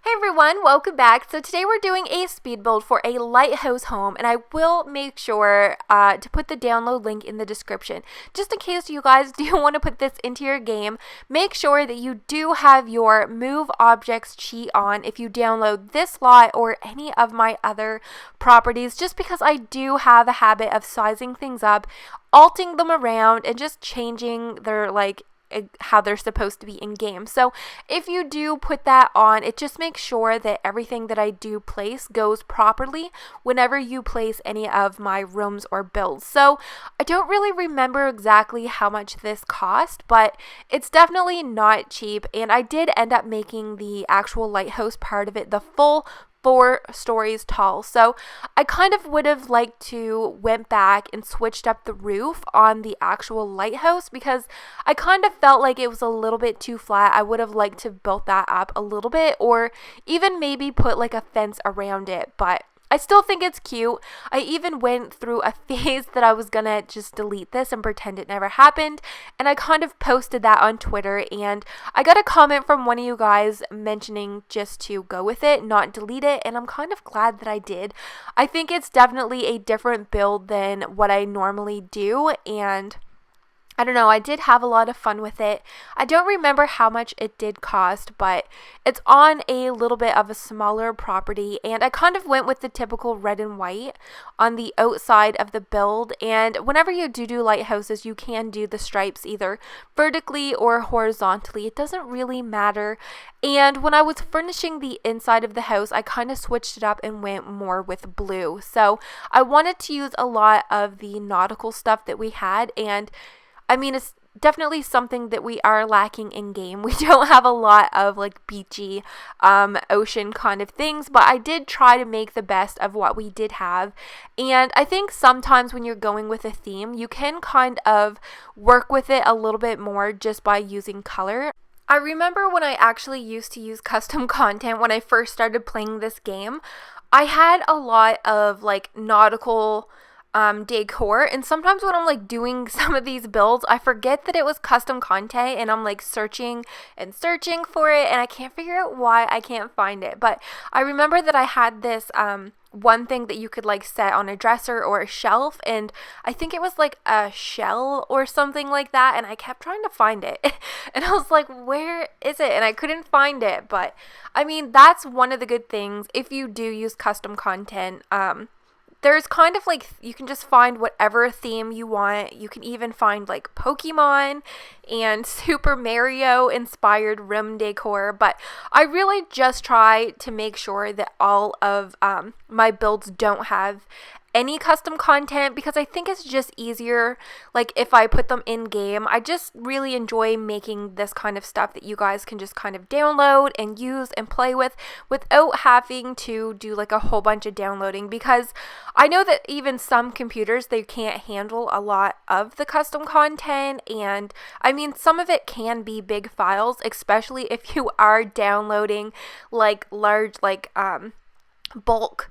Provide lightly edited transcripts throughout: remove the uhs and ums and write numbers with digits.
Hey everyone, welcome back. So today we're doing a speed build for a Lighthouse home, and I will make sure to put the download link in the description. Just in case you guys do want to put this into your game, make sure that you do have your Move Objects cheat on if you download this lot or any of my other properties, just because I do have a habit of sizing things up, alting them around, and just changing their how they're supposed to be in game. So if you do put that on, it just makes sure that everything that I do place goes properly whenever you place any of my rooms or builds. So I don't really remember exactly how much this cost, but it's definitely not cheap, and I did end up making the actual lighthouse part of it the full 4 stories tall. So I kind of would have liked to went back and switched up the roof on the actual lighthouse because I kind of felt like it was a little bit too flat. I would have liked to build that up a little bit, or even maybe put like a fence around it, but I still think it's cute. I even went through a phase that I was gonna just delete this and pretend it never happened, and I kind of posted that on Twitter, and I got a comment from one of you guys mentioning just to go with it, not delete it, and I'm kind of glad that I did. I think it's definitely a different build than what I normally do, and I don't know, I did have a lot of fun with it. I don't remember how much it did cost, but it's on a little bit of a smaller property, and I kind of went with the typical red and white on the outside of the build. And whenever you do lighthouses, you can do the stripes either vertically or horizontally. It doesn't really matter. And when I was furnishing the inside of the house, I kind of switched it up and went more with blue. So I wanted to use a lot of the nautical stuff that we had, and I mean, it's definitely something that we are lacking in game. We don't have a lot of like beachy, ocean kind of things, but I did try to make the best of what we did have. And I think sometimes when you're going with a theme, you can kind of work with it a little bit more just by using color. I remember when I actually used to use custom content when I first started playing this game, I had a lot of like nautical decor, and sometimes when I'm like doing some of these builds, I forget that it was custom content, and I'm like searching and searching for it, and I can't figure out why I can't find it. But I remember that I had this one thing that you could like set on a dresser or a shelf, and I think it was like a shell or something like that, and I kept trying to find it and I was like, where is it? And I couldn't find it. But I mean, that's one of the good things if you do use custom content. There's kind of like, you can just find whatever theme you want. You can even find like Pokemon and Super Mario inspired room decor, but I really just try to make sure that all of my builds don't have any custom content, because I think it's just easier like if I put them in game. I just really enjoy making this kind of stuff that you guys can just kind of download and use and play with without having to do like a whole bunch of downloading, because I know that even some computers, they can't handle a lot of the custom content, and I mean, some of it can be big files, especially if you are downloading like large like bulk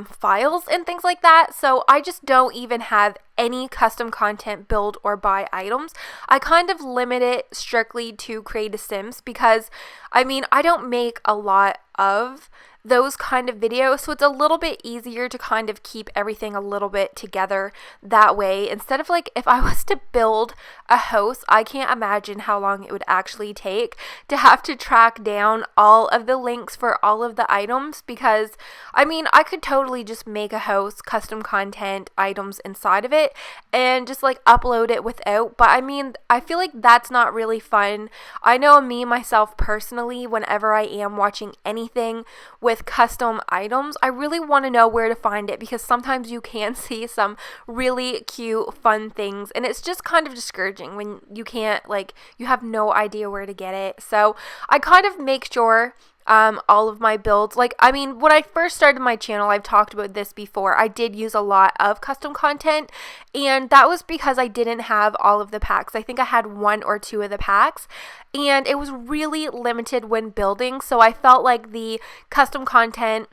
files and things like that. So I just don't even have any custom content build or buy items. I kind of limit it strictly to Create a Sims, because I mean, I don't make a lot of those kind of videos, so it's a little bit easier to kind of keep everything a little bit together that way. Instead of like, if I was to build a house, I can't imagine how long it would actually take to have to track down all of the links for all of the items, because I mean, I could totally just make a house, custom content, items inside of it, and just like upload it without. But I mean, I feel like that's not really fun. I know me myself personally, whenever I am watching anything with custom items, I really want to know where to find it, because sometimes you can see some really cute fun things, and it's just kind of discouraging when you can't, like, you have no idea where to get it. So I kind of make sure all of my builds, like, I mean, when I first started my channel, I've talked about this before, I did use a lot of custom content, and that was because I didn't have all of the packs. I think I had 1 or 2 of the packs, and it was really limited when building, so I felt like the custom content,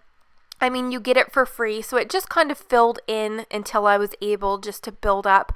I mean, you get it for free, so it just kind of filled in until I was able just to build up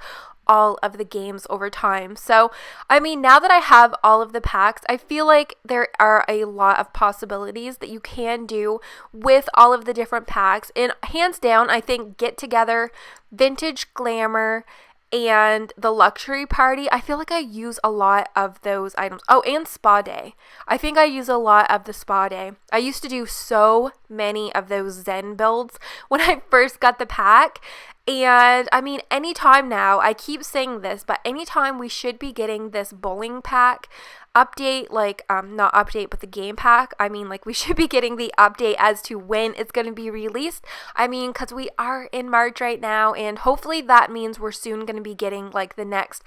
all of the games over time. So, I mean, now that I have all of the packs, I feel like there are a lot of possibilities that you can do with all of the different packs. And hands down, I think Get Together, Vintage Glamour, and the Luxury Party, I feel like I use a lot of those items. Oh, and Spa Day. I think I use a lot of the Spa Day. I used to do so many of those Zen builds when I first got the pack. And I mean, anytime now, I keep saying this, but anytime we should be getting this bowling pack update, like not update but the game pack, I mean, like we should be getting the update as to when it's going to be released. I mean, because we are in March right now, and hopefully that means we're soon going to be getting like the next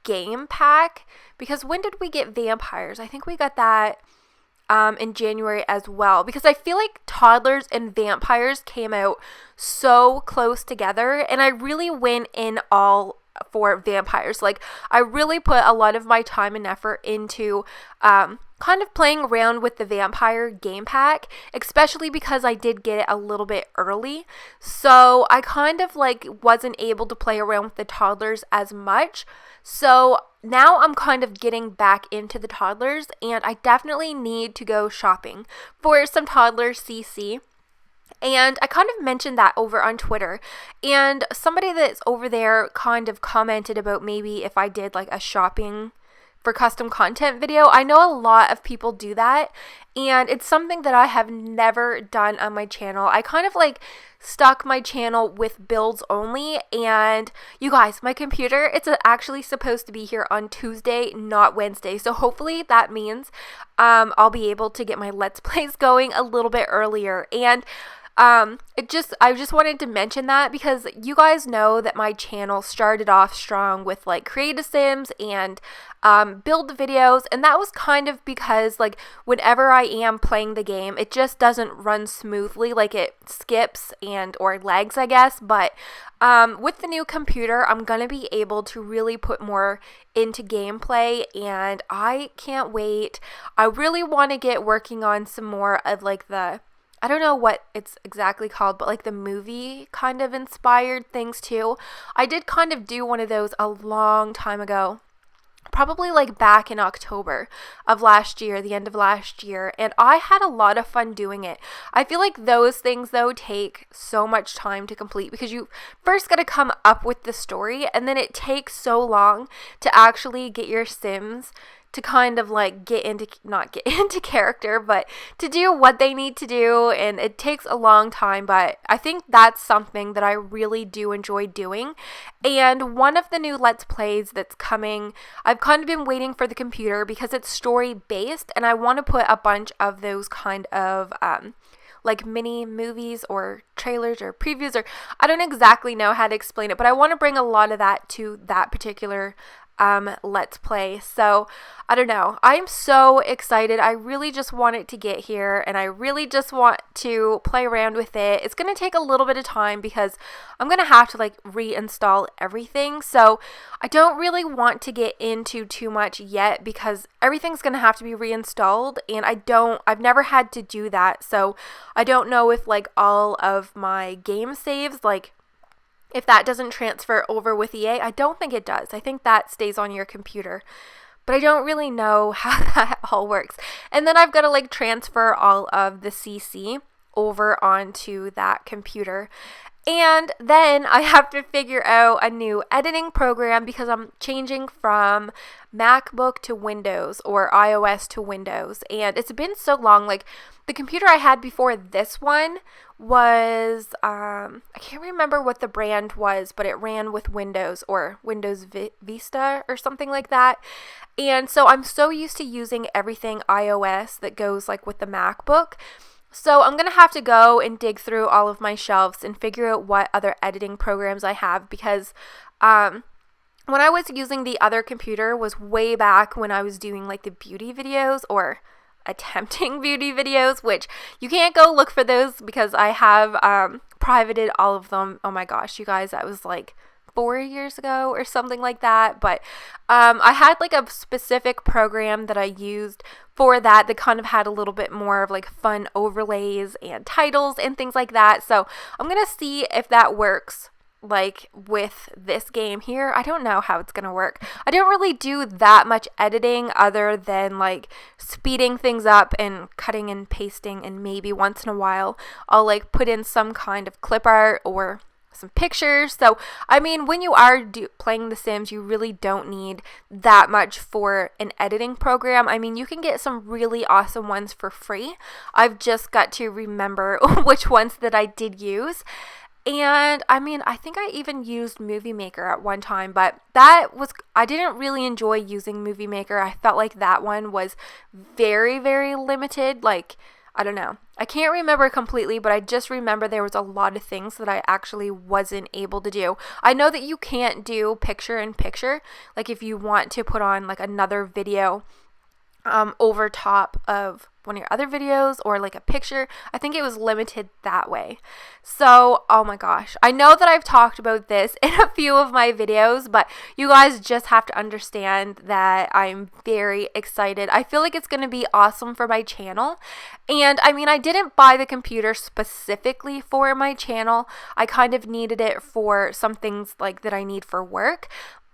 game pack, because when did we get vampires? I think we got that in January as well, because I feel like toddlers and vampires came out so close together, and I really went in all for vampires. Like, I really put a lot of my time and effort into kind of playing around with the vampire game pack, especially because I did get it a little bit early. So I kind of like wasn't able to play around with the toddlers as much. So now I'm kind of getting back into the toddlers, and I definitely need to go shopping for some toddler CC. And I kind of mentioned that over on Twitter, and somebody that's over there kind of commented about maybe if I did like a shopping for custom content video. I know a lot of people do that, and it's something that I have never done on my channel. I kind of like stuck my channel with builds only, and you guys, my computer, it's actually supposed to be here on Tuesday, not Wednesday. So hopefully that means I'll be able to get my Let's Plays going a little bit earlier. And I just wanted to mention that because you guys know that my channel started off strong with like Create a Sims and build videos, and that was kind of because like whenever I am playing the game, it just doesn't run smoothly, like it skips and or lags, I guess. But with the new computer, I'm gonna be able to really put more into gameplay, and I can't wait. I really want to get working on some more of like I don't know what it's exactly called, but like the movie kind of inspired things too. I did kind of do one of those a long time ago, probably like back in October of last year, the end of last year, and I had a lot of fun doing it. I feel like those things though take so much time to complete, because you first got to come up with the story, and then it takes so long to actually get your Sims to kind of like not get into character, but to do what they need to do, and it takes a long time. But I think that's something that I really do enjoy doing. And one of the new Let's Plays that's coming, I've kind of been waiting for the computer because it's story based, and I want to put a bunch of those kind of like mini movies or trailers or previews, or I don't exactly know how to explain it, but I want to bring a lot of that to that particular Let's Play. So I don't know, I'm so excited. I really just want it to get here, and I really just want to play around with it. It's gonna take a little bit of time because I'm gonna have to like reinstall everything, so I don't really want to get into too much yet because everything's gonna have to be reinstalled, and I've never had to do that, so I don't know if like all of my game saves, like if that doesn't transfer over with EA. I don't think it does. I think that stays on your computer, but I don't really know how that all works. And then I've got to like transfer all of the CC over onto that computer. And then I have to figure out a new editing program because I'm changing from MacBook to Windows, or iOS to Windows. And it's been so long. Like, the computer I had before this one was, I can't remember what the brand was, but it ran with Windows, or Windows Vista or something like that. And so I'm so used to using everything iOS that goes like with the MacBook. So I'm going to have to go and dig through all of my shelves and figure out what other editing programs I have, because when I was using the other computer was way back when I was doing like the beauty videos, or attempting beauty videos, which you can't go look for those because I have privated all of them. Oh my gosh, you guys, that was like 4 years ago or something like that. But I had like a specific program that I used for that kind of had a little bit more of like fun overlays and titles and things like that. So I'm gonna see if that works like with this game here, I don't know how it's gonna work. I don't really do that much editing other than like speeding things up and cutting and pasting, and maybe once in a while I'll like put in some kind of clip art or some pictures. So I mean, when you are playing The Sims, you really don't need that much for an editing program. I mean, you can get some really awesome ones for free. I've just got to remember which ones that I did use. And I mean, I think I even used Movie Maker at one time, but I didn't really enjoy using Movie Maker. I felt like that one was very, very limited. Like, I don't know. I can't remember completely, but I just remember there was a lot of things that I actually wasn't able to do. I know that you can't do picture in picture. Like if you want to put on like another video over top of one of your other videos or like a picture, I think it was limited that way. So, oh my gosh, I know that I've talked about this in a few of my videos, but you guys just have to understand that I'm very excited. I feel like it's going to be awesome for my channel. And I mean, I didn't buy the computer specifically for my channel. I kind of needed it for some things like that I need for work,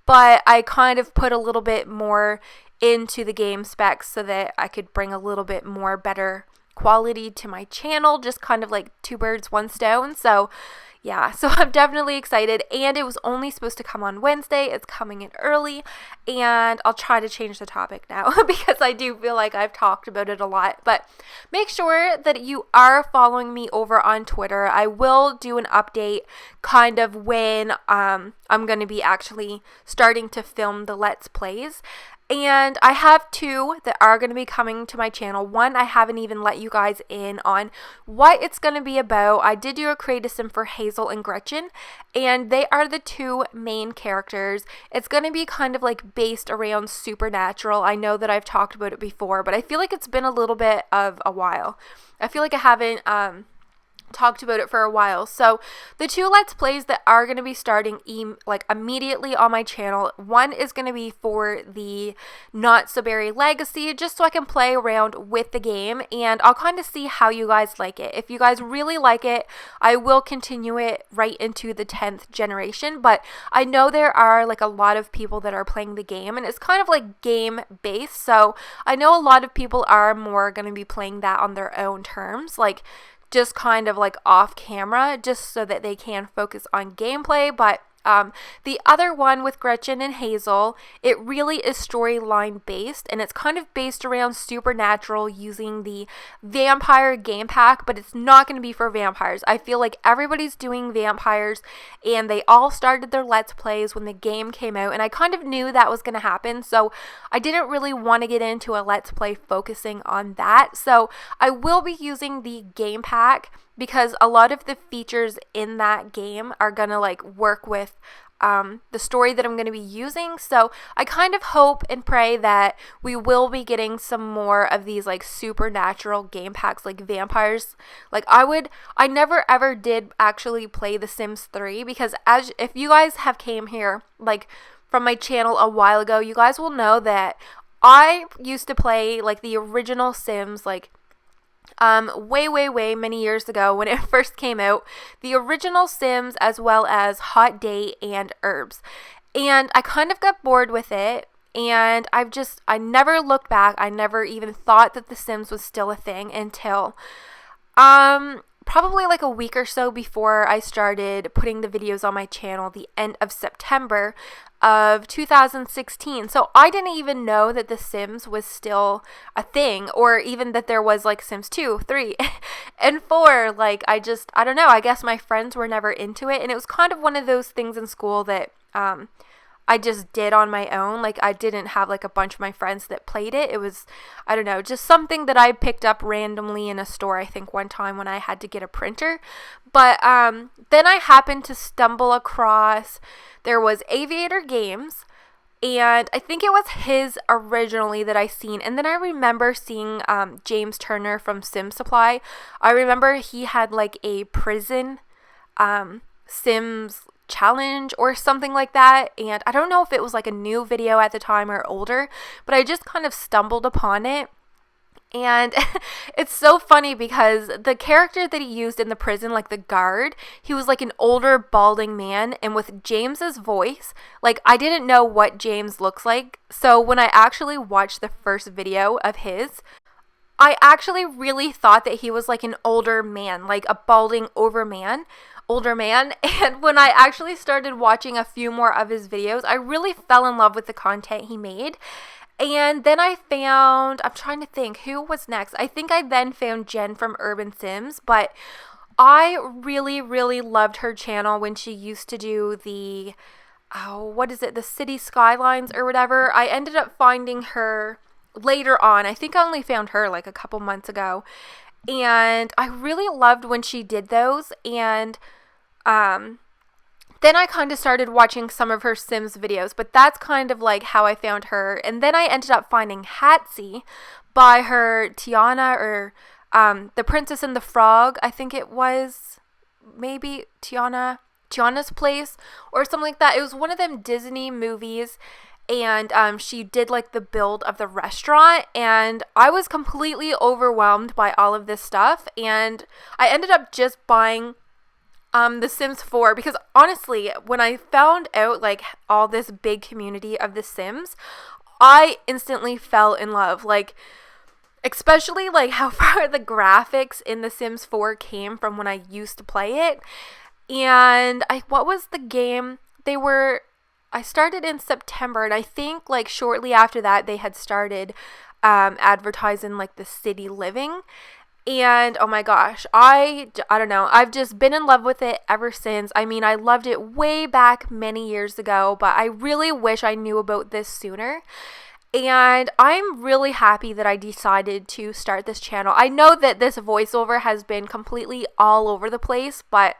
but I kind of put a little bit more into the game specs so that I could bring a little bit more better quality to my channel, just kind of like two birds, one stone. So yeah, so I'm definitely excited, and it was only supposed to come on Wednesday. It's coming in early, and I'll try to change the topic now because I do feel like I've talked about it a lot. But make sure that you are following me over on Twitter. I will do an update kind of when I'm going to be actually starting to film the Let's Plays. And I have two that are going to be coming to my channel. One, I haven't even let you guys in on what it's going to be about. I did do a create a sim for Hazel and Gretchen, and they are the two main characters. It's going to be kind of like based around supernatural. I know that I've talked about it before, but I feel like it's been a little bit of a while. I feel like I haven't talked about it for a while. So the two Let's Plays that are going to be starting like immediately on my channel, one is going to be for the Not So Berry Legacy, just so I can play around with the game, and I'll kind of see how you guys like it. If you guys really like it, I will continue it right into the 10th generation, but I know there are like a lot of people that are playing the game, and it's kind of like game based, so I know a lot of people are more going to be playing that on their own terms, like just kind of like off camera, just so that they can focus on gameplay. But the other one with Gretchen and Hazel, it really is storyline based, and it's kind of based around supernatural using the vampire game pack, but it's not going to be for vampires. I feel like everybody's doing vampires, and they all started their Let's Plays when the game came out, and I kind of knew that was going to happen, so I didn't really want to get into a Let's Play focusing on that. So I will be using the game pack, because a lot of the features in that game are gonna like work with the story that I'm going to be using. So I kind of hope and pray that we will be getting some more of these like supernatural game packs, like vampires. Like I never ever did actually play The Sims 3, because if you guys have came here like from my channel a while ago, you guys will know that I used to play like the original Sims, like way many years ago when it first came out, the original Sims, as well as Hot Date and Herbs. And I kind of got bored with it, and I never looked back. I never even thought that The Sims was still a thing until probably like a week or so before I started putting the videos on my channel, the end of September of 2016. So I didn't even know that The Sims was still a thing, or even that there was like Sims 2, 3, and 4. Like I don't know, I guess my friends were never into it, and it was kind of one of those things in school that I just did on my own. Like I didn't have like a bunch of my friends that played it. It was, I don't know, just something that I picked up randomly in a store, I think one time when I had to get a printer. But then I happened to stumble across, there was Aviator Games, and I think it was his originally that I seen. And then I remember seeing James Turner from Sim Supply. I remember he had like a prison Sims challenge or something like that, and I don't know if it was like a new video at the time or older, but I just kind of stumbled upon it, And it's so funny because the character that he used in the prison, like the guard, he was like an older balding man, and with James's voice, like I didn't know what James looks like. So when I actually watched the first video of his, I actually really thought that he was like an older man, like a balding older man. And when I actually started watching a few more of his videos, I really fell in love with the content he made. And then I'm trying to think who was next. I think I then found Jen from Urban Sims, but I really, really loved her channel when she used to do the, the city skylines or whatever. I ended up finding her later on. I think I only found her like a couple months ago. And I really loved when she did those. And then I kind of started watching some of her Sims videos, but that's kind of like how I found her. And then I ended up finding Hatsy by her Tiana, or The Princess and the Frog. I think it was maybe Tiana's Place or something like that. It was one of them Disney movies. And she did like the build of the restaurant, and I was completely overwhelmed by all of this stuff. And I ended up just buying The Sims 4, because honestly, when I found out like all this big community of The Sims, I instantly fell in love. Like, especially like how far the graphics in The Sims 4 came from when I used to play it. And what was the game? I started in September, and I think like shortly after that they had started advertising like the city living. And oh my gosh, I don't know, I've just been in love with it ever since. I mean, I loved it way back many years ago, but I really wish I knew about this sooner. And I'm really happy that I decided to start this channel. I know that this voiceover has been completely all over the place, but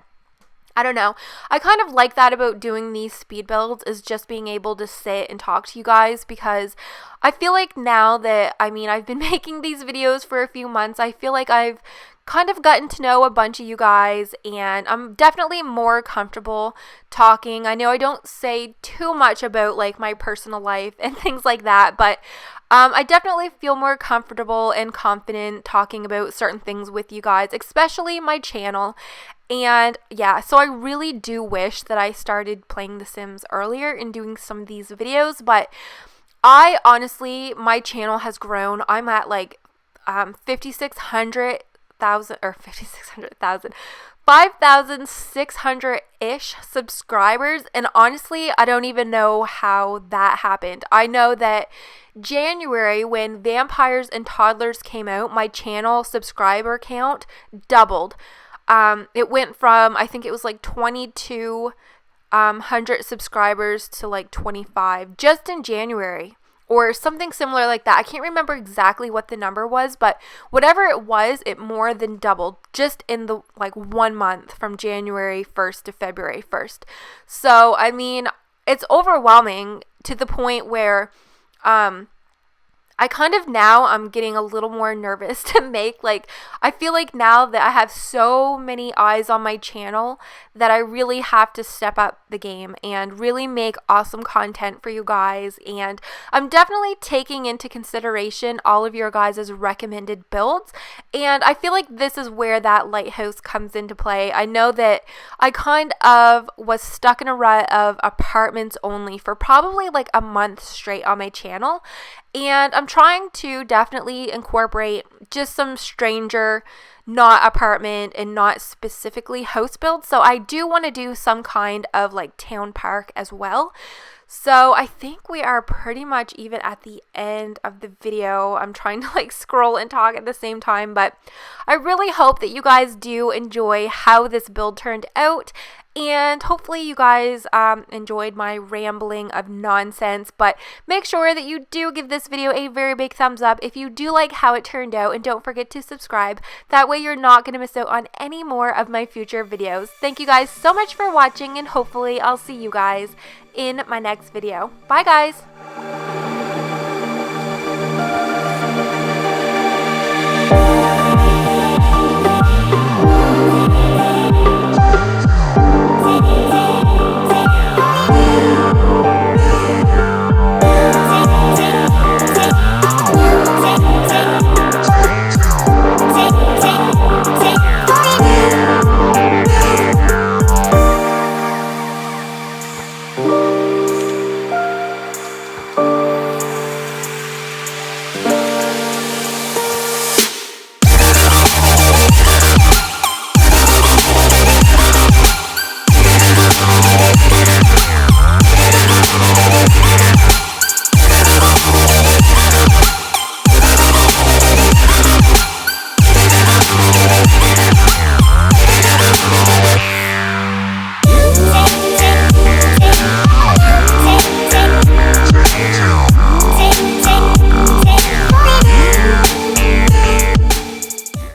I don't know. I kind of like that about doing these speed builds, is just being able to sit and talk to you guys, because I feel like now that, I've been making these videos for a few months, I feel like I've kind of gotten to know a bunch of you guys, and I'm definitely more comfortable talking. I know I don't say too much about like my personal life and things like that, but I definitely feel more comfortable and confident talking about certain things with you guys, especially my channel. And yeah, so I really do wish that I started playing The Sims earlier and doing some of these videos, but I honestly, my channel has grown. I'm at like 5,600-ish subscribers, and honestly, I don't even know how that happened. I know that January, when Vampires and Toddlers came out, my channel subscriber count doubled. It went from, I think it was like 2,200 subscribers to like 25 just in January, or something similar like that. I can't remember exactly what the number was, but whatever it was, it more than doubled just in the like 1 month, from January 1st to February 1st. So, I mean, it's overwhelming to the point where, I kind of now I'm getting a little more nervous to make, like, I feel like now that I have so many eyes on my channel that I really have to step up the game and really make awesome content for you guys. And I'm definitely taking into consideration all of your guys' recommended builds, and I feel like this is where that Lighthouse comes into play. I know that I kind of was stuck in a rut of apartments only for probably like a month straight on my channel, and I'm trying to definitely incorporate just some stranger, not apartment and not specifically house builds. So I do want to do some kind of like town park as well. So I think we are pretty much even at the end of the video. I'm trying to like scroll and talk at the same time, but I really hope that you guys do enjoy how this build turned out. And hopefully you guys enjoyed my rambling of nonsense, but make sure that you do give this video a very big thumbs up if you do like how it turned out, and don't forget to subscribe. That way you're not going to miss out on any more of my future videos. Thank you guys so much for watching, and hopefully I'll see you guys in my next video. Bye guys!